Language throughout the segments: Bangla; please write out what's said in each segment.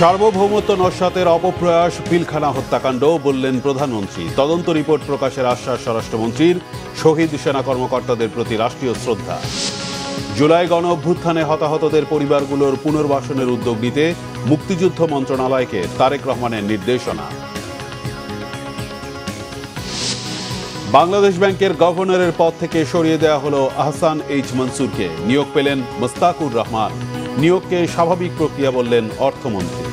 সার্বভৌমত্ব নস্যাতের অপপ্রয়াস পিলখানা হত্যাকাণ্ড বললেন প্রধানমন্ত্রী। তদন্ত রিপোর্ট প্রকাশের আশ্বাস স্বরাষ্ট্রমন্ত্রীর। শহীদ সেনা কর্মকর্তাদের প্রতি রাষ্ট্রীয় শ্রদ্ধা। জুলাই গণ অভ্যুত্থানে হতাহতদের পরিবারগুলোর পুনর্বাসনের উদ্যোগ নিতে মুক্তিযুদ্ধ মন্ত্রণালয়কে তারেক রহমানের নির্দেশনা। বাংলাদেশ ব্যাংকের গভর্নরের পদ থেকে সরিয়ে দেওয়া হলো আহসান এইচ মনসুরকে। নিয়োগ পেলেন মোস্তাকুর রহমান। নিয়োগকে স্বাভাবিক প্রক্রিয়া বললেন অর্থমন্ত্রী।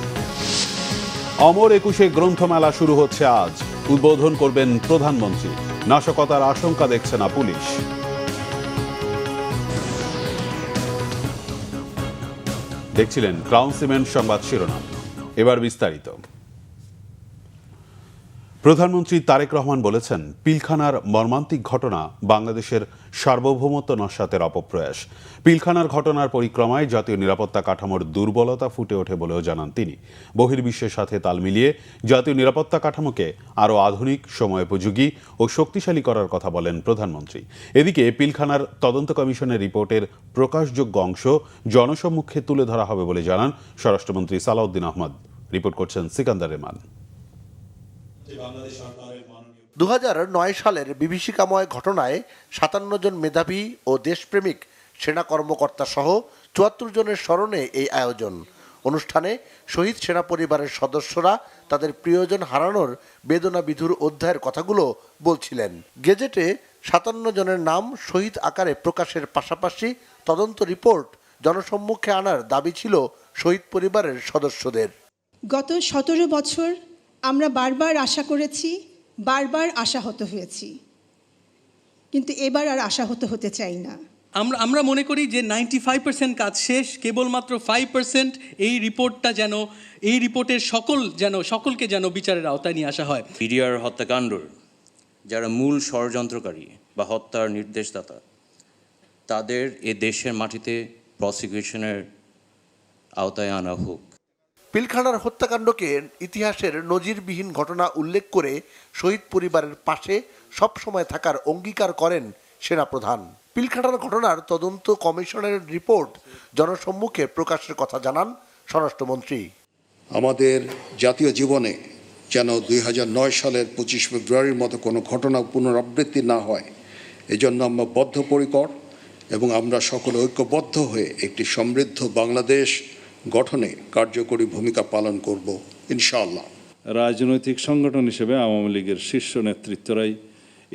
অমর একুশে গ্রন্থমেলা শুরু হচ্ছে আজ। উদ্বোধন করবেন প্রধানমন্ত্রী। নাশকতার আশঙ্কা দেখছে না পুলিশ। দেখছিলেন ক্রাউন সিমেন্ট সংবাদ শিরোনাম। এবার বিস্তারিত। প্রধানমন্ত্রী তারেক রহমান বলেছেন, পিলখানার মর্মান্তিক ঘটনা বাংলাদেশের সার্বভৌমত্ব নস্যাতের অপপ্রয়াস। পিলখানার ঘটনার পরিক্রমায় জাতীয় নিরাপত্তা কাঠামোর দুর্বলতা ফুটে ওঠে বলেও জানান তিনি। বহির্বিশ্বের সাথে তাল মিলিয়ে জাতীয় নিরাপত্তা কাঠামোকে আরও আধুনিক, সময়োপযোগী ও শক্তিশালী করার কথা বলেন প্রধানমন্ত্রী। এদিকে পিলখানার তদন্ত কমিশনের রিপোর্টের প্রকাশযোগ্য অংশ জনসম্মুখে তুলে ধরা হবে বলে জানান স্বরাষ্ট্রমন্ত্রী সালাউদ্দিন আহমদ। রিপোর্ট করছেন সিকান্দার রেহমান। 2009 সালের বিভীষিকাময় ঘটনায় 57 জন মেধাবী ও দেশপ্রেমিক সেনা কর্মকর্তা সহ 74 জনের স্মরণে এই আয়োজন। অনুষ্ঠানে শহীদ সেনা পরিবারের সদস্যরা তাদের প্রিয়জন হারানোর বেদনা বিধুর অধ্যায়ের কথাগুলো বলছিলেন। গেজেটে 57 জনের নাম শহীদ আকারে প্রকাশের পাশাপাশি তদন্ত রিপোর্ট জনসম্মুখে আনার দাবি ছিল শহীদ পরিবারের সদস্যদের। গত 17 বছর আমরা বারবার আশা করেছি, বারবার আশাহত হয়েছি, কিন্তু এবার আর আশাহত হতে চাই না। আমরা মনে করি যে 95% কাজ শেষ, কেবলমাত্র 5% এই রিপোর্টের সকলকে যেন বিচারের আওতায় নিয়ে আসা হয়। বিডিআর হত্যাকাণ্ডর যারা মূল ষড়যন্ত্রকারী বা হত্যার নির্দেশদাতা, তাদের এ দেশের মাটিতে প্রসিকিউশনের আওতায় আনা হোক। পিলখানার হত্যাকাণ্ডকে ইতিহাসের নজিরবিহীন ঘটনা উল্লেখ করে শহীদ পরিবারের পাশে সবসময় থাকার অঙ্গীকার করেন সেনাপ্রধান। পিলখানার ঘটনার তদন্ত কমিশনের রিপোর্ট জনসম্মুখে প্রকাশের কথা জানান স্বরাষ্ট্রমন্ত্রী। আমাদের জাতীয় জীবনে যেন 2009 সালের 25 ফেব্রুয়ারির মতো কোনো ঘটনা পুনরাবৃত্তি না হয়, এজন্য আমরা বদ্ধপরিকর এবং আমরা সকলে ঐক্যবদ্ধ হয়ে একটি সমৃদ্ধ বাংলাদেশ গঠনে কার্যকরী ভূমিকা পালন করব ইনশাআল্লাহ। রাজনৈতিক সংগঠন হিসেবে আওয়ামী লীগের শীর্ষ নেতৃত্বরাই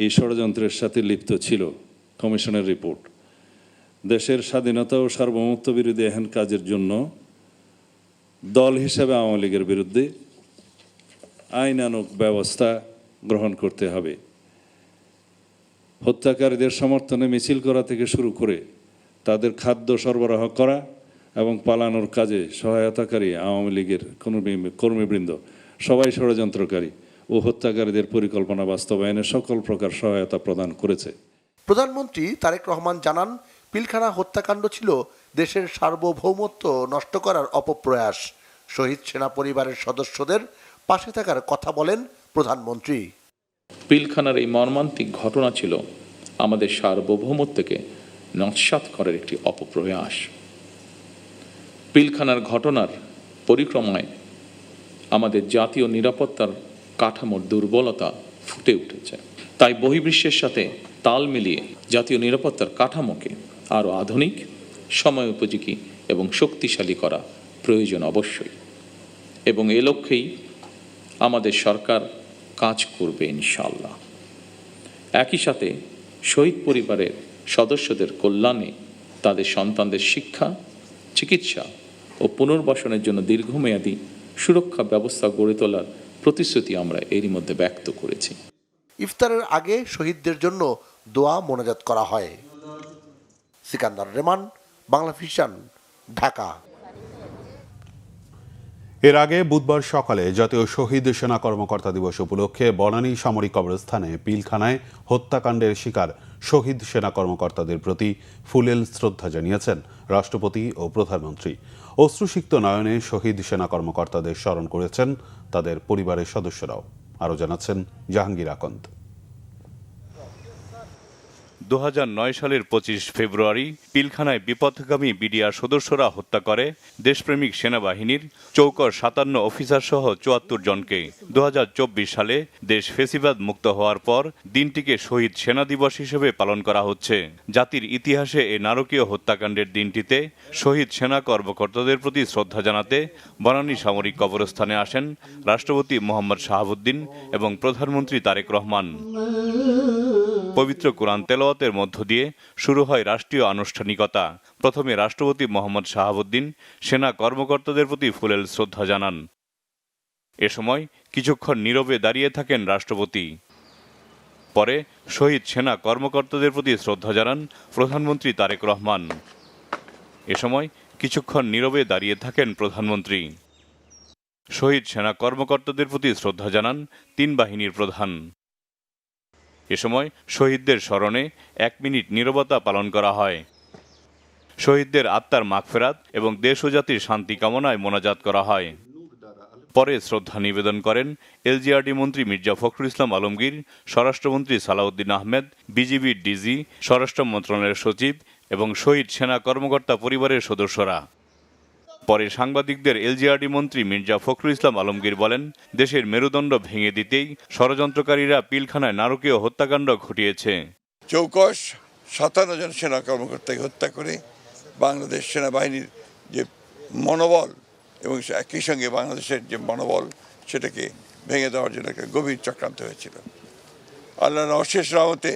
এই ষড়যন্ত্রের সাথে লিপ্ত ছিল। কমিশনের রিপোর্ট দেশের স্বাধীনতা ও সার্বভৌমত্ব বিরোধী এহেন কাজের জন্য দল হিসেবে আওয়ামী লীগের বিরুদ্ধে আইনানুগ ব্যবস্থা গ্রহণ করতে হবে। হত্যাকারীদের সমর্থনে মিছিল করা থেকে শুরু করে তাদের খাদ্য সরবরাহ করা এবং পালানোর কাজে সহায়তাকারী আওয়ামী লীগের কর্মীবৃন্দ সবাই ষড়যন্ত্রকারী ও হত্যাকারীদের পরিকল্পনা বাস্তবায়নে সকল প্রকার সহায়তা প্রদান করেছে। প্রধানমন্ত্রী তারেক রহমান জানান, পিলখানা হত্যাকাণ্ড ছিল দেশের সার্বভৌমত্ব নষ্ট করার অপপ্রয়াস। শহীদ সেনা পরিবারের সদস্যদের পাশে থাকার কথা বলেন প্রধানমন্ত্রী। পিলখানার এই মর্মান্তিক ঘটনা ছিল আমাদের সার্বভৌমত্বকে নস্যাৎ করার একটি অপপ্রয়াস। পিলখানার ঘটনার পরিক্রমায় আমাদের জাতীয় নিরাপত্তার কাঠামোর দুর্বলতা ফুটে উঠেছে। তাই বহির্বিশ্বের সাথে তাল মিলিয়ে জাতীয় নিরাপত্তার কাঠামোকে আরও আধুনিক, সময়োপযোগী এবং শক্তিশালী করা প্রয়োজন অবশ্যই, এবং এ লক্ষ্যেই আমাদের সরকার কাজ করবে ইনশাআল্লাহ। একই সাথে শহীদ পরিবারের সদস্যদের কল্যাণে তাদের সন্তানদের শিক্ষা, চিকিৎসা ও পুনর্বাসনের জন্য দীর্ঘমেয়াদী সুরক্ষা ব্যবস্থা গড়ে তোলার প্রতিশ্রুতি আমরা এরই মধ্যে ব্যক্ত করেছি। ইফতারের আগে শহীদদের জন্য দোয়া মোনাজাত করা হয়। সিকান্দার রেহমান, বাংলা ভিশন, ঢাকা। এর আগে বুধবার সকালে জাতীয় শহীদ সেনা কর্মকর্তা দিবস উপলক্ষে বনানী সামরিক কবরস্থানে পিলখানায় হত্যাকাণ্ডের শিকার শহীদ সেনা কর্মকর্তাদের প্রতি ফুলেল শ্রদ্ধা জানিয়েছেন রাষ্ট্রপতি ও প্রধানমন্ত্রী। অশ্রুসিক্ত নয়নে শহীদ সেনা কর্মকর্তাদের স্মরণ করেছেন তাদের পরিবারের সদস্যরাও। আরও জানাচ্ছেন জাহাঙ্গীর আকন্দ। 2009 সালের 25 ফেব্রুয়ারি পিলখানায় বিপথগামী বিডিআর সদস্যরা হত্যা করে দেশপ্রেমিক সেনাবাহিনীর চৌকর 57 অফিসার সহ 74 জনকে। 2024 সালে দেশ ফেসিবাদ মুক্ত হওয়ার পর দিনটিকে শহীদ সেনা দিবস হিসেবে পালন করা হচ্ছে। জাতির ইতিহাসে এ নারকীয় হত্যাকাণ্ডের দিনটিতে শহীদ সেনা কর্মকর্তাদের প্রতি শ্রদ্ধা জানাতে বনানী সামরিক কবরস্থানে আসেন রাষ্ট্রপতি মোহাম্মদ শাহাবুদ্দিন এবং প্রধানমন্ত্রী তারেক রহমান। পবিত্র কোরআন তেলাওয়াতের মধ্য দিয়ে শুরু হয় রাষ্ট্রীয় আনুষ্ঠানিকতা। প্রথমে রাষ্ট্রপতি মোহাম্মদ শাহাবুদ্দিন সেনা কর্মকর্তাদের প্রতি ফুলেল শ্রদ্ধা জানান। এ সময় কিছুক্ষণ নীরবে দাঁড়িয়ে থাকেন রাষ্ট্রপতি। পরে শহীদ সেনা কর্মকর্তাদের প্রতি শ্রদ্ধা জানান প্রধানমন্ত্রী তারেক রহমান। এ সময় কিছুক্ষণ নীরবে দাঁড়িয়ে থাকেন প্রধানমন্ত্রী। শহীদ সেনা কর্মকর্তাদের প্রতি শ্রদ্ধা জানান 3 বাহিনীর প্রধান। এ সময় শহীদদের স্মরণে 1 মিনিট নীরবতা পালন করা হয়। শহীদদের আত্মার মাগফিরাত এবং দেশ ও জাতির শান্তি কামনায় মোনাজাত করা হয়। পরে শ্রদ্ধা নিবেদন করেন এলজিআরডি মন্ত্রী মির্জা ফখরুল ইসলাম আলমগীর, স্বরাষ্ট্রমন্ত্রী সালাউদ্দিন আহমেদ, বিজিবির ডিজি, স্বরাষ্ট্র মন্ত্রণালয়ের সচিব এবং শহীদ সেনা কর্মকর্তা পরিবারের সদস্যরা। পরে সাংবাদিকদের এলজিআরডি মন্ত্রী মির্জা ফখরুল ইসলাম আলমগীর বলেন, দেশের মেরুদণ্ড ভেঙে দিতেই ষড়যন্ত্রকারীরা পিলখানায় নারকীয় হত্যাকাণ্ড ঘটিয়েছে। চৌকস 57 জন সেনা কর্মকর্তাকে হত্যা করে বাংলাদেশ সেনাবাহিনীর যে মনোবল এবং একই সঙ্গে বাংলাদেশের যে মনোবল সেটাকে ভেঙে দেওয়ার জন্য একটা গভীর চক্রান্ত হয়েছিল। আল্লাহর অশেষ রহমতে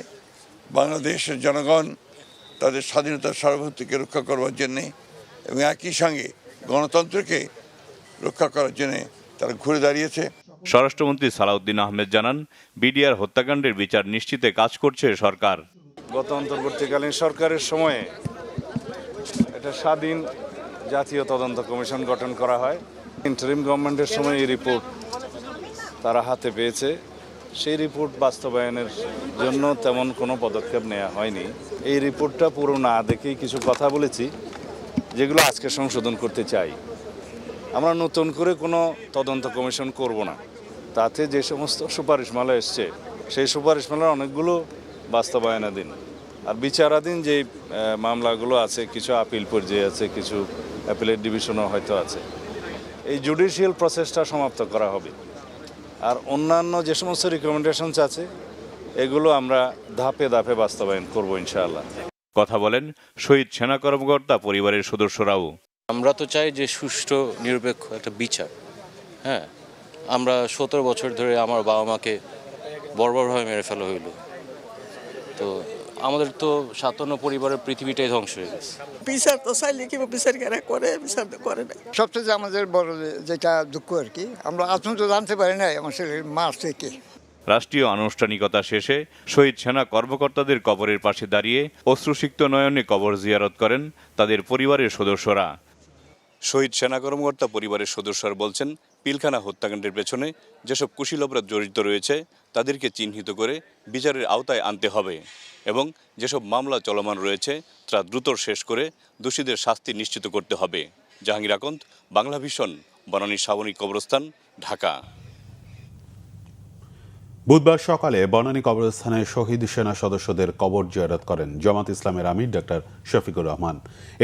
বাংলাদেশের জনগণ তাদের স্বাধীনতার সার্বভৌমত্বকে রক্ষা করবার জন্যে এবং একই সঙ্গে গণতন্ত্রকে রক্ষা করার জন্য তারা ঘুরে দাঁড়িয়েছে। স্বরাষ্ট্রমন্ত্রী সালাউদ্দিন আহমেদ জানান, বিডিআর হত্যাকাণ্ডের বিচার নিশ্চিতে কাজ করছে সরকার। গত অন্তর্বর্তীকালীন সরকারের সময়ে একটা স্বাধীন জাতীয় তদন্ত কমিশন গঠন করা হয়। ইন্টারিম গভর্নমেন্টের সময় এই রিপোর্ট তারা হাতে পেয়েছে। সেই রিপোর্ট বাস্তবায়নের জন্য তেমন কোনো পদক্ষেপ নেওয়া হয়নি। এই রিপোর্টটা পুরো না দেখেই কিছু কথা বলেছি যেগুলো আজকে সংশোধন করতে চাই। আমরা নতুন করে কোনো তদন্ত কমিশন করব না। তাতে যে সমস্ত সুপারিশমালা এসছে সেই সুপারিশমালার অনেকগুলো বাস্তবায়নাধীন, আর বিচারাধীন যে মামলাগুলো আছে কিছু আপিল পর্যায়ে আছে, কিছু অ্যাপিলেট ডিভিশনও হয়তো আছে। এই জুডিশিয়াল প্রসেসটা সমাপ্ত করা হবে। আর অন্যান্য যে সমস্ত রিকমেন্ডেশনস আছে এগুলো আমরা ধাপে ধাপে বাস্তবায়ন করব ইনশাআল্লাহ। কথা বলেন শহীদ সেনা কর্মকর্তা পরিবারের সদস্যরাও। আমরা তো চাই যে সুষ্ঠু নিরপেক্ষ একটা বিচার। হ্যাঁ, আমরা 17 বছর ধরে আমার বাবা মাকে বর্বরভাবে মেরে ফেলা হইল। তো আমাদের তো 57 পরিবারের পৃথিবীটাই ধ্বংস হয়ে গেছে। বিচার তো চাইলে কি বিচার করে, বিচার তো করে না। সবচেয়ে আমাদের বড় যেটা দুঃখ আর কি, আমরা আজ পর্যন্ত জানতে পারি না আমার ছেলের মারছে কে। রাষ্ট্রীয় আনুষ্ঠানিকতা শেষে শহীদ সেনা কর্মকর্তাদের কবরের পাশে দাঁড়িয়ে অশ্রুসিক্ত নয়নে কবর জিয়ারত করেন তাদের পরিবারের সদস্যরা। শহীদ সেনা কর্মকর্তা পরিবারের সদস্যরা বলছেন, পিলখানা হত্যাকাণ্ডের পেছনে যেসব কুশীল অপরাধ জড়িত রয়েছে তাদেরকে চিহ্নিত করে বিচারের আওতায় আনতে হবে এবং যেসব মামলা চলমান রয়েছে তা দ্রুত শেষ করে দোষীদের শাস্তি নিশ্চিত করতে হবে। জাহাঙ্গীর আকন্দ, বাংলা ভিশন, বনানী সামরিক কবরস্থান, ঢাকা। বুধবার সকালে বনানী কবরস্থানে শহীদ সেনা সদস্যদের কবর জিয়ারত করেন জামাত ইসলামের আমির ডক্টর শফিকুর রহমান।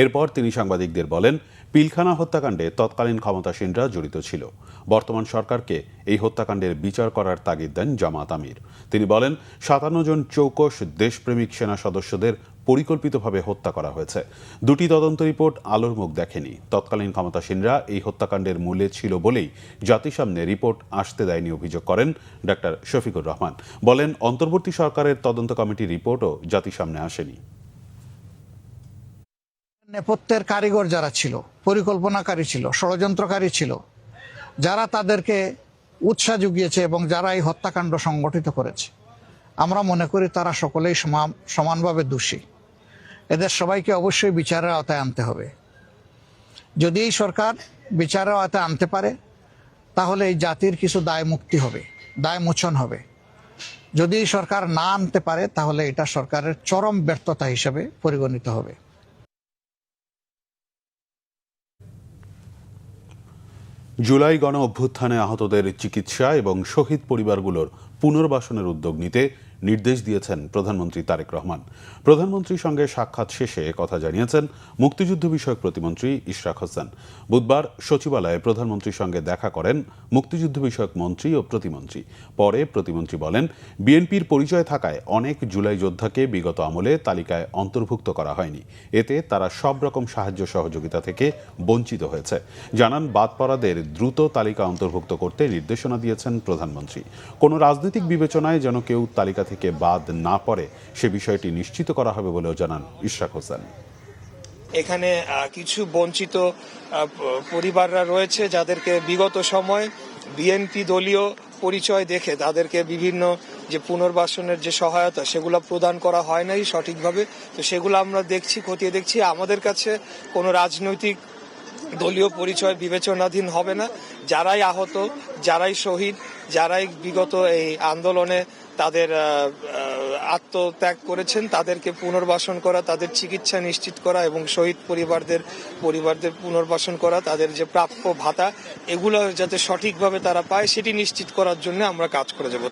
এরপর তিনি সাংবাদিকদের বলেন, পিলখানা হত্যাকাণ্ডে তৎকালীন ক্ষমতাসীনরা জড়িত ছিল। বর্তমান সরকারকে এই হত্যাকাণ্ডের বিচার করার তাগিদ দেন জামাত আমির। তিনি বলেন, 57 জন চৌকস দেশপ্রেমিক সেনা সদস্যদের পরিকল্পিতভাবে হত্যা করা হয়েছে। 2টি তদন্ত রিপোর্ট আলোর মুখ দেখেনি। তৎকালীন ক্ষমতাসীনরা এই হত্যাকাণ্ডের মূলে ছিল বলেই জাতির সামনে রিপোর্ট আসতে দেয়নি অভিযোগ করেন ডক্টর শফিকুর রহমান। বলেন, অন্তর্বর্তী সরকারের তদন্ত কমিটির রিপোর্টও জাতির সামনে আসেনি। নেপথ্যের কারিগর যারা ছিল, পরিকল্পনাকারী ছিল, ষড়যন্ত্রকারী ছিল, যারা তাদেরকে উৎসাহ জুগিয়েছে এবং যারা এই হত্যাকাণ্ড সংগঠিত করেছে, আমরা মনে করি তারা সকলেই সমানভাবে দোষী। এদের সবাইকে অবশ্যই বিচারের আওতায় আনতে হবে। যদি এই সরকার বিচারের আওতায় আনতে পারে তাহলে এই জাতির কিছু দায় মুক্তি হবে, দায় মোচন হবে। যদি এই সরকার না আনতে পারে তাহলে এটা সরকারের চরম ব্যর্থতা হিসেবে পরিগণিত হবে। জুলাই গণ অভ্যুত্থানে আহতদের চিকিৎসা এবং শহীদ পরিবারগুলোর পুনর্বাসনের উদ্যোগ নিতে নির্দেশ দিয়েছেন প্রধানমন্ত্রী তারেক রহমান। প্রধানমন্ত্রীর সঙ্গে সাক্ষাৎ শেষে কথা জানিয়েছেন মুক্তিযুদ্ধ বিষয়ক প্রতিমন্ত্রী ইশরাক হোসেন। বুধবার সচিবালয়ে প্রধানমন্ত্রীর সঙ্গে দেখা করেন মুক্তিযুদ্ধ বিষয়ক মন্ত্রী ও প্রতিমন্ত্রী। পরে প্রতিমন্ত্রী বলেন, বিএনপির পরিচয় থাকায় অনেক জুলাই যোদ্ধাকে বিগত আমলে তালিকায় অন্তর্ভুক্ত করা হয়নি। এতে তারা সব রকম সাহায্য সহযোগিতা থেকে বঞ্চিত হয়েছে। জানান, বাদ পড়াদের দ্রুত তালিকা অন্তর্ভুক্ত করতে নির্দেশনা দিয়েছেন প্রধানমন্ত্রী। কোনো রাজনৈতিক বিবেচনায় যেন কেউ তালিকা থেকে বাদ না পড়ে সে বিষয়টি নিশ্চিত করা হবে বলেও জানান ইশরাক হোসেন। এখানে কিছু বঞ্চিত পরিবাররা রয়েছে যাদেরকে বিগত সময় বিএনপি দলীয় পরিচয় দেখে তাদেরকে বিভিন্ন যে পুনর্বাসনের যে সহায়তা সেগুলো প্রদান করা হয় নাই সঠিকভাবে। তো সেগুলো আমরা দেখছি, খতিয়ে দেখছি। আমাদের কাছে কোনো রাজনৈতিক দলীয় পরিচয় বিবেচনাধীন হবে না। যারাই আহত, যারাই শহীদ, যারাই বিগত এই আন্দোলনে তাদের আত্মত্যাগ করেছেন তাদেরকে পুনর্বাসন করা, তাদের চিকিৎসা নিশ্চিত করা এবং শহীদ পরিবারদের পুনর্বাসন করা, তাদের যে প্রাপ্য ভাতা এগুলো যাতে সঠিকভাবে তারা পায় সেটি নিশ্চিত করার জন্য আমরা কাজ করে যাব।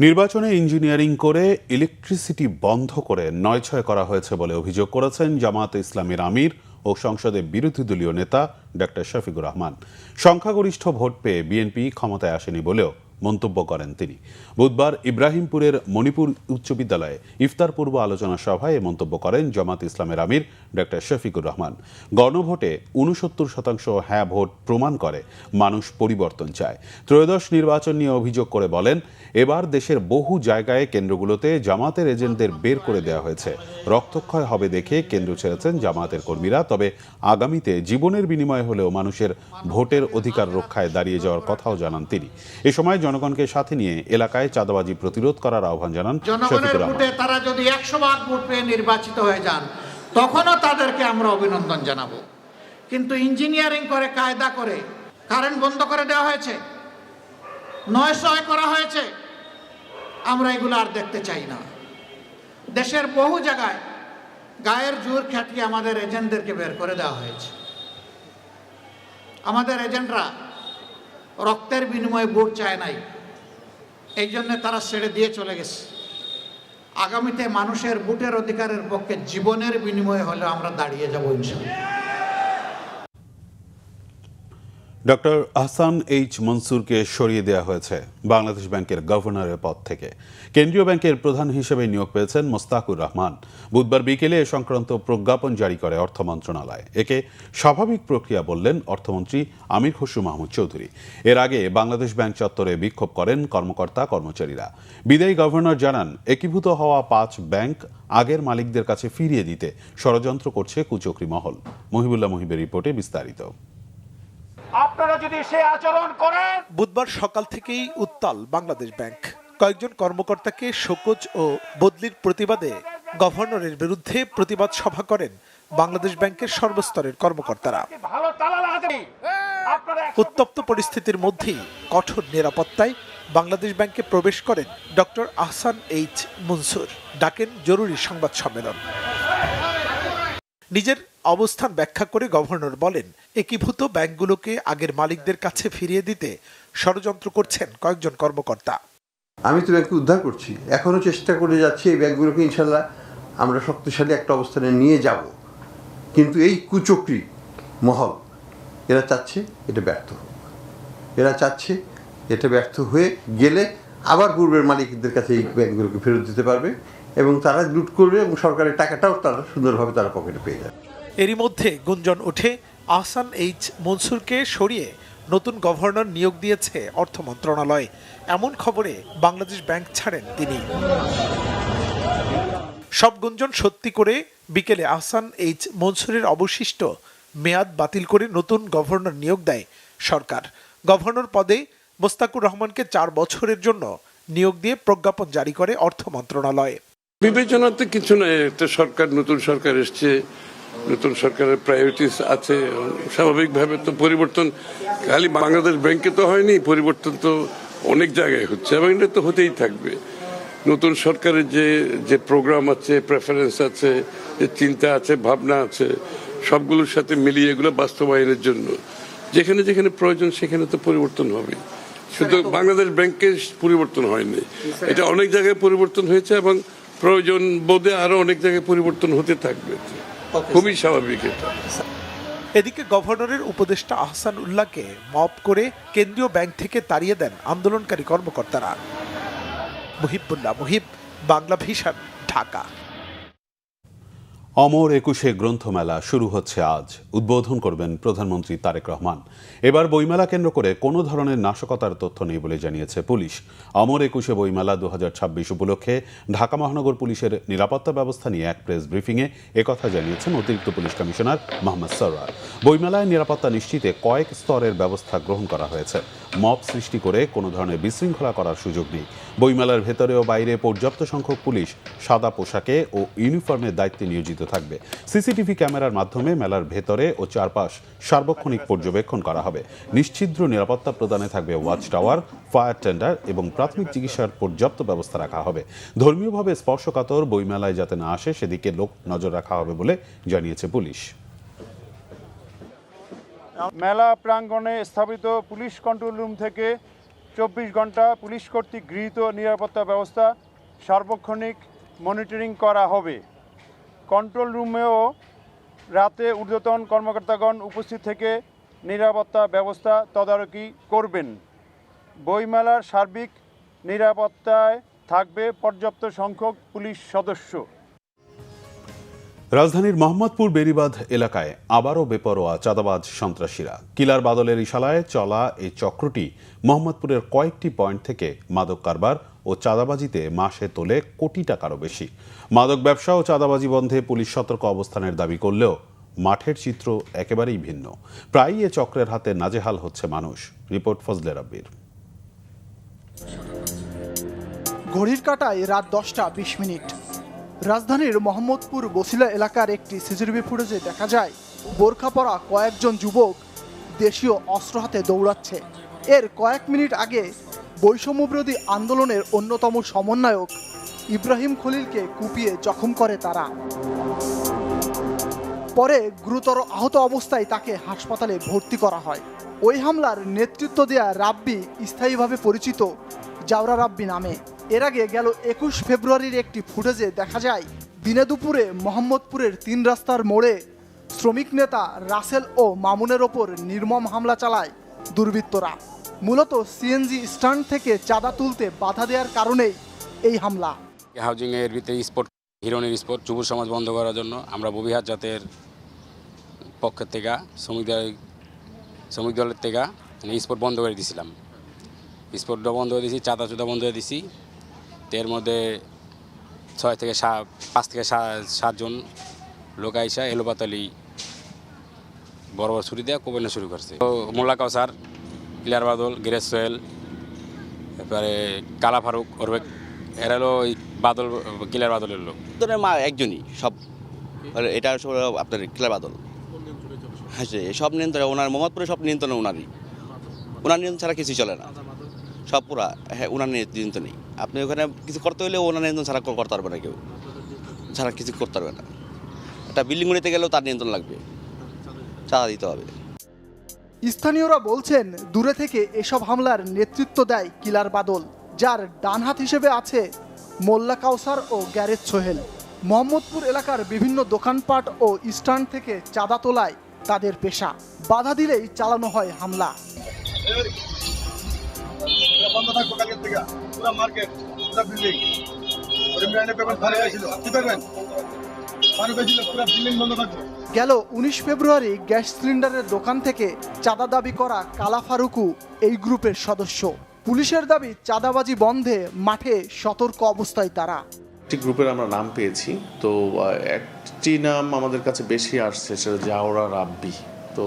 নির্বাচনে ইঞ্জিনিয়ারিং করে ইলেকট্রিসিটি বন্ধ করে নয়ছয় করা হয়েছে বলে অভিযোগ করেছেন জামায়াতে ইসলামীর আমির ও সংসদে বিরোধী দলীয় নেতা ডক্টর শফিকুর রহমান। সংখ্যাগরিষ্ঠ ভোট পেয়ে বিএনপি ক্ষমতায় আসেনি বলেও মন্তব্য করেন তিনি। বুধবার ইব্রাহিমপুরের মণিপুর উচ্চ বিদ্যালয়ে ইফতার পূর্ব আলোচনা সভায় এ মন্তব্য করেন জামায়াত ইসলামের আমির ডক্টর শফিকুর রহমান। গণভোটে ৬৯% হ্যাঁ ভোট প্রমাণ করে মানুষ পরিবর্তন চায়। ত্রয়োদশ নির্বাচন নিয়ে অভিযোগ করে বলেন, এবার দেশের বহু জায়গায় কেন্দ্রগুলোতে জামায়াতের এজেন্টদের বের করে দেওয়া হয়েছে। রক্তক্ষয় হবে দেখে কেন্দ্র ছেড়েছেন জামায়াতের কর্মীরা। তবে আগামীতে জীবনের বিনিময়ে হলেও মানুষের ভোটের অধিকার রক্ষায় দাঁড়িয়ে যাওয়ার কথাও জানান তিনি। এ সময় জনগণকে সাথে নিয়ে এলাকায় চাঁদাবাজি প্রতিরোধ করার আহ্বান জানান শফিকুর রহমান। তারা যদি 100% ভোট পেয়ে নির্বাচিত হয়ে যান তখনও তাদেরকে আমরা অভিনন্দন জানাবো। কিন্তু ইঞ্জিনিয়ারিং করে, কায়দা করে কারেন্ট বন্ধ করে দেওয়া হয়েছে, 900 করা হয়েছে। আমরা এগুলো আর দেখতে চাই না। দেশের বহু জায়গায় গায়ের জোর খাটিয়ে আমাদের এজেন্টদেরকে বের করে দেওয়া হয়েছে। আমাদের এজেন্টরা রক্তের বিনিময়ে ভোট চায় নাই, এই জন্য তারা ছেড়ে দিয়ে চলে গেছে। আগামীতে মানুষের ভোটের অধিকারের পক্ষে জীবনের বিনিময়ে হলে আমরা দাঁড়িয়ে যাব ইনশাআল্লাহ। ডক্টর আহসান এইচ মনসুরকে সরিয়ে দেওয়া হয়েছে বাংলাদেশ ব্যাংকের গভর্নরের পদ থেকে। কেন্দ্রীয় ব্যাংকের প্রধান হিসেবে নিয়োগ পেয়েছেন মোস্তাকুর রহমান। বুধবার বিকেলে এ সংক্রান্ত প্রজ্ঞাপন জারি করে অর্থ মন্ত্রণালয়। একে স্বাভাবিক প্রক্রিয়া বললেন অর্থমন্ত্রী আমির খসরু মাহমুদ চৌধুরী। এর আগে বাংলাদেশ ব্যাংক চত্বরে বিক্ষোভ করেন কর্মকর্তা কর্মচারীরা। বিদায়ী গভর্নর জানান, একীভূত হওয়া 5 ব্যাংক আগের মালিকদের কাছে ফিরিয়ে দিতে ষড়যন্ত্র করছে কুচক্রী মহল। মহিবুল্লাহ মহিবের রিপোর্টে বিস্তারিত। আপনারা যদি সে আচরণ করেন। বুধবার সকাল থেকেই উত্তাল বাংলাদেশ ব্যাংক। কয়েকজন কর্মকর্তাকে শোকজ ও বদলির প্রতিবাদে গভর্নরের বিরুদ্ধে প্রতিবাদ সভা করেন বাংলাদেশ ব্যাংকের সর্বস্তরের কর্মকর্তারা। উত্তপ্ত পরিস্থিতির মধ্যেই কঠোর নিরাপত্তায় বাংলাদেশ ব্যাংকে প্রবেশ করেন ডক্টর আহসান এইচ মনসুর। ডাকেন জরুরি সংবাদ সম্মেলন। নিজের অবস্থান ব্যাখ্যা করে গভর্নর বলেন, একীভূত ব্যাংকগুলোকে আগের মালিকদের কাছে ফিরিয়ে দিতে ষড়যন্ত্র করছেন কয়েকজন কর্মকর্তা। আমি তো ব্যাংককে উদ্ধার করছি, এখনো চেষ্টা করে যাচ্ছি এই ব্যাংকগুলোকে ইনশাল্লাহ আমরা শক্তিশালী একটা অবস্থানে নিয়ে যাব। কিন্তু এই কুচক্রী মহল এরা চাচ্ছে এটা ব্যর্থ হোক। এরা চাচ্ছে এটা ব্যর্থ হয়ে গেলে আবার পূর্বের মালিকদের কাছে এই ব্যাংকগুলোকে ফেরত দিতে পারবে এবং তারা লুট করবে এবং সরকারের টাকাটাও তারা সুন্দরভাবে তারা পকেটে পেয়ে যাবে। এরই মধ্যে গুঞ্জন ওঠে আহসান এইচ মনসুরকে সরিয়ে নতুন গভর্নর নিয়োগ দিয়েছে অর্থ মন্ত্রণালয়। এমন খবরে বাংলাদেশ ব্যাংক ছাড়েন তিনি। সব গুঞ্জন সত্যি করে বিকেলে আহসান এইচ মনসুরের অবশিষ্ট মেয়াদ বাতিল করে নতুন গভর্নর নিয়োগ দেয় সরকার। গভর্নর পদে মোস্তাকুর রহমানকে 4 বছরের জন্য নিয়োগ দিয়ে প্রজ্ঞাপন জারি করে অর্থ মন্ত্রণালয়। বিবেচনাতে কিছু নয়, একটা সরকার, নতুন সরকার এসছে, নতুন সরকারের প্রায়োরিটিস আছে। স্বাভাবিকভাবে তো পরিবর্তন খালি বাংলাদেশ ব্যাংকে তো হয়নি, পরিবর্তন তো অনেক জায়গায় হচ্ছে এবং এটা তো হতেই থাকবে। নতুন সরকারের যে প্রোগ্রাম আছে, প্রেফারেন্স আছে, যে চিন্তা আছে, ভাবনা আছে, সবগুলোর সাথে মিলিয়ে এগুলো বাস্তবায়নের জন্য যেখানে যেখানে প্রয়োজন সেখানে তো পরিবর্তন হবে। শুধু বাংলাদেশ ব্যাংকে পরিবর্তন হয়নি, এটা অনেক জায়গায় পরিবর্তন হয়েছে এবং প্রয়োজন বোধে আরো অনেক জায়গায় পরিবর্তন হতে থাকবে, খুবই স্বাভাবিক এটা। এদিকে গভর্নরের উপদেষ্টা আহসান উল্লাহকে মব করে কেন্দ্রীয় ব্যাংক থেকে তাড়িয়ে দেন আন্দোলনকারী কর্মকর্তারা। মুহিবুল্লাহ মুহিব, বাংলা ভিশন, ঢাকা। অমর একুশে গ্রন্থমেলা শুরু হচ্ছে আজ। উদ্বোধন করবেন প্রধানমন্ত্রী তারেক রহমান। এবার বইমেলা কেন্দ্র করে কোনো ধরনের নাশকতার তথ্য নেই বলে জানিয়েছে পুলিশ। অমর একুশে বইমেলা 2026 উপলক্ষে ঢাকা মহানগর পুলিশের নিরাপত্তা ব্যবস্থা নিয়ে এক প্রেস ব্রিফিংয়ে একথা জানিয়েছেন অতিরিক্ত পুলিশ কমিশনার মোহাম্মদ সরওয়ার। বইমেলায় নিরাপত্তা নিশ্চিতে কয়েক স্তরের ব্যবস্থা গ্রহণ করা হয়েছে। মব সৃষ্টি করে কোনো ধরনের বিশৃঙ্খলা করার সুযোগ নেই। বইমেলার ভেতরে ও বাইরে পর্যাপ্ত সংখ্যক পুলিশ সাদা পোশাকে ও ইউনিফর্মের দায়িত্বে নিয়োজিত থাকবে। সিসিটিভি ক্যামেরার মাধ্যমে মেলার ভেতরে ও চারপাশ সার্বক্ষণিক পর্যবেক্ষণ করা হবে। নিশ্ছিদ্র নিরাপত্তা প্রদানে থাকবে ওয়াচ টাওয়ার, ফায়ার টেন্ডার এবং প্রাথমিক চিকিৎসার পর্যাপ্ত ব্যবস্থা রাখা হবে। ধর্মীয়ভাবে স্পর্শকাতর বইমেলায় যাতে না আসে সেদিকে নজর রাখা হবে বলে জানিয়েছে পুলিশ। মেলা প্রাঙ্গণে স্থাপিত পুলিশ কন্ট্রোল রুম থেকে 24 ঘন্টা পুলিশ কর্তৃক গৃহীত নিরাপত্তা ব্যবস্থা সার্বক্ষণিক মনিটরিং করা হবে। কন্ট্রোল রুমেও রাতে ঊর্ধ্বতন কর্মকর্তাগণ উপস্থিত থেকে নিরাপত্তা ব্যবস্থা তদারকি করবেন। বইমেলার সার্বিক নিরাপত্তায় থাকবে পর্যাপ্ত সংখ্যক পুলিশ সদস্য। রাজধানীর মোহাম্মদপুর বেড়িবাঁধ এলাকায় আবারও বেপরোয়া চাঁদাবাজ সন্ত্রাসীরা। কিলার বাদলের ইশারায় চলা এই চক্রটি মোহাম্মদপুরের কয়েকটি পয়েন্ট থেকে মাদক কারবার ও চাঁদাবাজিতে মাসে তোলে কোটি টাকারও বেশি। মাদক ব্যবসা ও চাঁদাবাজি বন্ধে পুলিশ সতর্ক অবস্থানের দাবি করলেও মাঠের চিত্র একেবারেই ভিন্ন। প্রায়ই এ চক্রের হাতে নাজেহাল হচ্ছে মানুষ। রিপোর্ট ফজলে রাব্বির। ঘড়ির কাঁটায় রাত 10:20। রাজধানীর মোহাম্মদপুর বছিলা এলাকার একটি সিসিটিভি ফুটেজে দেখা যায় বোরখা পরা কয়েকজন যুবক দেশীয় অস্ত্র হাতে দৌড়াচ্ছে। এর কয়েক মিনিট আগে বৈষম্যবিরোধী আন্দোলনের অন্যতম সমন্বয়ক ইব্রাহিম খলিলকে কুপিয়ে জখম করে তারা। পরে গুরুতর আহত অবস্থায় তাকে হাসপাতালে ভর্তি করা হয়। ওই হামলার নেতৃত্ব দেয়া রাব্বি স্থায়ীভাবে পরিচিত জাওরা রাব্বি নামে। এর আগে গেল 21 ফেব্রুয়ারির একটি ফুটেজে দেখা যায় দিনে দুপুরে মোহাম্মদপুরের 3 রাস্তার মোড়ে শ্রমিক নেতা রাসেল ও মামুনের ওপর নির্মম হামলা চালায় দুর্বৃত্তরা। মূলত সিএনজি স্ট্যান্ড থেকে চাঁদা তুলতে বাধা দেওয়ার কারণেই এই হামলা। হাউজিং এর ভিতরে স্পোর্ট হিরোনের স্পোর্ট যুব সমাজ বন্ধ করার জন্য আমরা ববিহাট জাতের পক্ষের থেকে শ্রমিক দলের থেকে স্পোর্ট বন্ধ করে দিয়েছিলাম। স্পোর্টটা বন্ধ করে দিয়েছি, চাঁদা চুদা বন্ধ করে দিয়েছি। এর মধ্যে 5 থেকে 7 জন লোক আইসা এলোপাতালি বড় বড় ছুরি দেওয়া কোপানো শুরু করছে। তো মোল্লা কাউসার, ক্লিয়ার বাদল, গিরেজ সোহেল, এরপরে কালা ফারুক, এরা হলো বাদল, ক্লিয়ার বাদলের লোক। মা একজনই সব, এটা আপনার ক্লিয়ার বাদল। হ্যাঁ, সব নিয়ন্ত্রণ ওনার, মোহাম্মদপুরে সব নিয়ন্ত্রণ ওনারই। ওনার নিয়ন্ত্রণ ছাড়া কিছুই চলে না, সব পুরা। হ্যাঁ, ওনার নিয়ন্ত্রণ নেই। আপনি ওখানে কিছু করতে হলে ওনার নিয়ন্ত্রণ ছাড়া করতে পারবে না, কেউ ছাড়া কিছু করতে পারবে না। একটা বিল্ডিং নিতে গেলেও তার নিয়ন্ত্রণ লাগবে, চাঁদা দিতে হবে। স্থানীয়রা বলছেন দূরে থেকে এসব হামলার নেতৃত্ব দেয় কিলার বাদল, যার ডানহাত হিসেবে আছে মোল্লা কাউসার ও গ্যারেজ সোহেল। মোহাম্মদপুর এলাকার বিভিন্ন দোকানপাট ও স্ট্যান্ড থেকে চাঁদা তোলায় তাদের পেশা। বাধা দিলেই চালানো হয় হামলা। গেল 19 ফেব্রুয়ারি গ্যাস সিলিন্ডারের দোকান থেকে চাঁদা দাবি করা কালা ফারুকু এই গ্রুপের সদস্য। পুলিশের দাবি চাঁদাবাজি বন্ধে মাঠে সতর্ক অবস্থায় তারা। একটি গ্রুপের আমরা নাম পেয়েছি, তো একটি নাম আমাদের কাছে বেশি আসছে, সেটা জাওরা রাব্বি। তো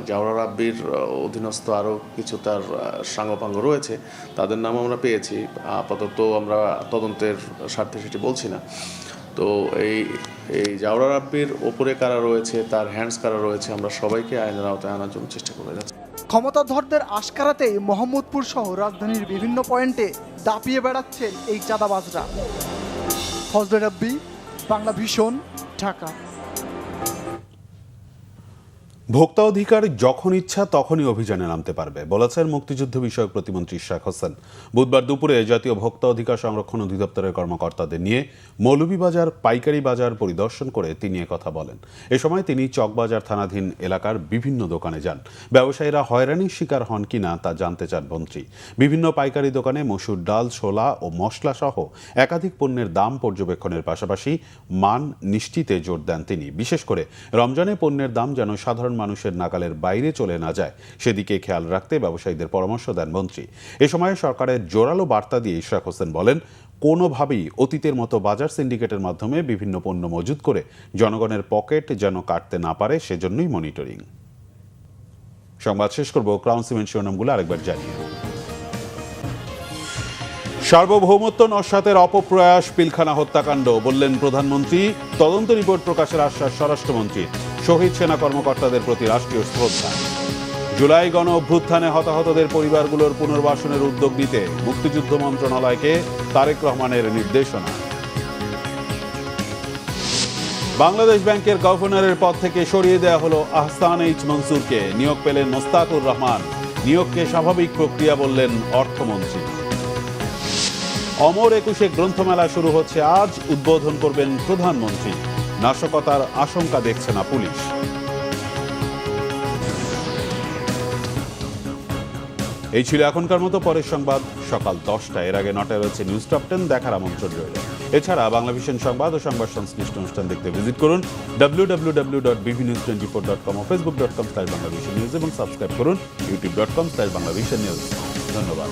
জাওরা রাব্বির অধীনস্থ আরও কিছু তার সাঙ্গপাঙ্গ রয়েছে, তাদের নাম আমরা পেয়েছি। আপাতত আমরা তদন্তের স্বার্থে সেটি বলছি না। তো এই জাওরা রাব্বির ওপরে কারা রয়েছে, তার হ্যান্ডস কারা রয়েছে, আমরা সবাইকে আইনের আওতায় আনার জন্য চেষ্টা করে যাচ্ছি। ক্ষমতাধরদের আশকারাতেই মোহাম্মদপুর সহ রাজধানীর বিভিন্ন পয়েন্টে দাপিয়ে বেড়াচ্ছেন এই চাঁদাবাজরা। ফজলে রাব্বি, বাংলা ভিশন, ঢাকা। ভোক্তা অধিকার যখন ইচ্ছা তখনই অভিযানে নামতে পারবে বলেছেন মুক্তিযুদ্ধ বিষয়ক প্রতিমন্ত্রী ইশরাক হোসেন। বুধবার দুপুরে জাতীয় ভোক্তা অধিকার সংরক্ষণ অধিদপ্তরের কর্মকর্তাদের নিয়ে মৌলভীবাজার পাইকারি বাজার পরিদর্শন করে তিনি একথা বলেন। এ সময় তিনি চকবাজার থানাধীন এলাকার বিভিন্ন দোকানে যান। ব্যবসায়ীরা হয়রানির শিকার হন কিনা তা জানতে চান মন্ত্রী। বিভিন্ন পাইকারি দোকানে মসুর ডাল, ছোলা ও মশলা সহ একাধিক পণ্যের দাম পর্যবেক্ষণের পাশাপাশি মান নিশ্চিতে জোর দেন তিনি। বিশেষ করে রমজানে পণ্যের দাম যেন সাধারণ মানুষের নাগালের বাইরে চলে না যায় সেদিকে খেয়াল রাখতে ব্যবসায়ীদের পরামর্শ দেন মন্ত্রী। এ সময় সরকারের জোরালো বার্তা দিয়ে ইশরাক হোসেন বলেন, কোনোভাবেই অতীতের মতো বাজার সিন্ডিকেটের মাধ্যমে বিভিন্ন পণ্য মজুত করে জনগণের পকেট যেন কাটতে না পারে, সেজন্যই মনিটরিং। সংবাদ শেষ করব ক্রাউন সিমেন্ট শিরোনামগুলো আরেকবার জানিয়ে। সার্বভৌমত্ব নস্যাতের অপপ্রয়াস পিলখানা হত্যাকাণ্ড, বললেন প্রধানমন্ত্রী। তদন্ত রিপোর্ট প্রকাশের আশ্বাস স্বরাষ্ট্রমন্ত্রী। শহীদ সেনা কর্মকর্তাদের প্রতি রাষ্ট্রীয় শ্রদ্ধা। জুলাই গণ অভ্যুত্থানে হতাহতদের পরিবারগুলোর পুনর্বাসনের উদ্যোগ নিতে মুক্তিযুদ্ধ মন্ত্রণালয়কে তারেক রহমানের নির্দেশনা। বাংলাদেশ ব্যাংকের গভর্নরের পদ থেকে সরিয়ে দেওয়া হলো আহসান এইচ মনসুরকে। নিয়োগ পেলেন মোস্তাকুর রহমান। নিয়োগকে স্বাভাবিক প্রক্রিয়া বললেন অর্থমন্ত্রী। অমর একুশে গ্রন্থমেলা শুরু হচ্ছে আজ। উদ্বোধন করবেন প্রধানমন্ত্রী। নাশকতার আশঙ্কা দেখছে না পুলিশ। এই ছিল এখনকার মতো। পরের সংবাদ সকাল 10টা। এর আগে 9টায় রয়েছে নিউজ টপ 10 দেখার আমন্ত্রণ রইল। এছাড়া বাংলাভিশন সংবাদ ও সংবাদ সংশ্লিষ্ট অনুষ্ঠান দেখতে ভিজিট করুন www.bvnews24.com ও facebook.com/banglavishnnews এবং সাবস্ক্রাইব করুন youtube.com/banglavishnnews। ধন্যবাদ।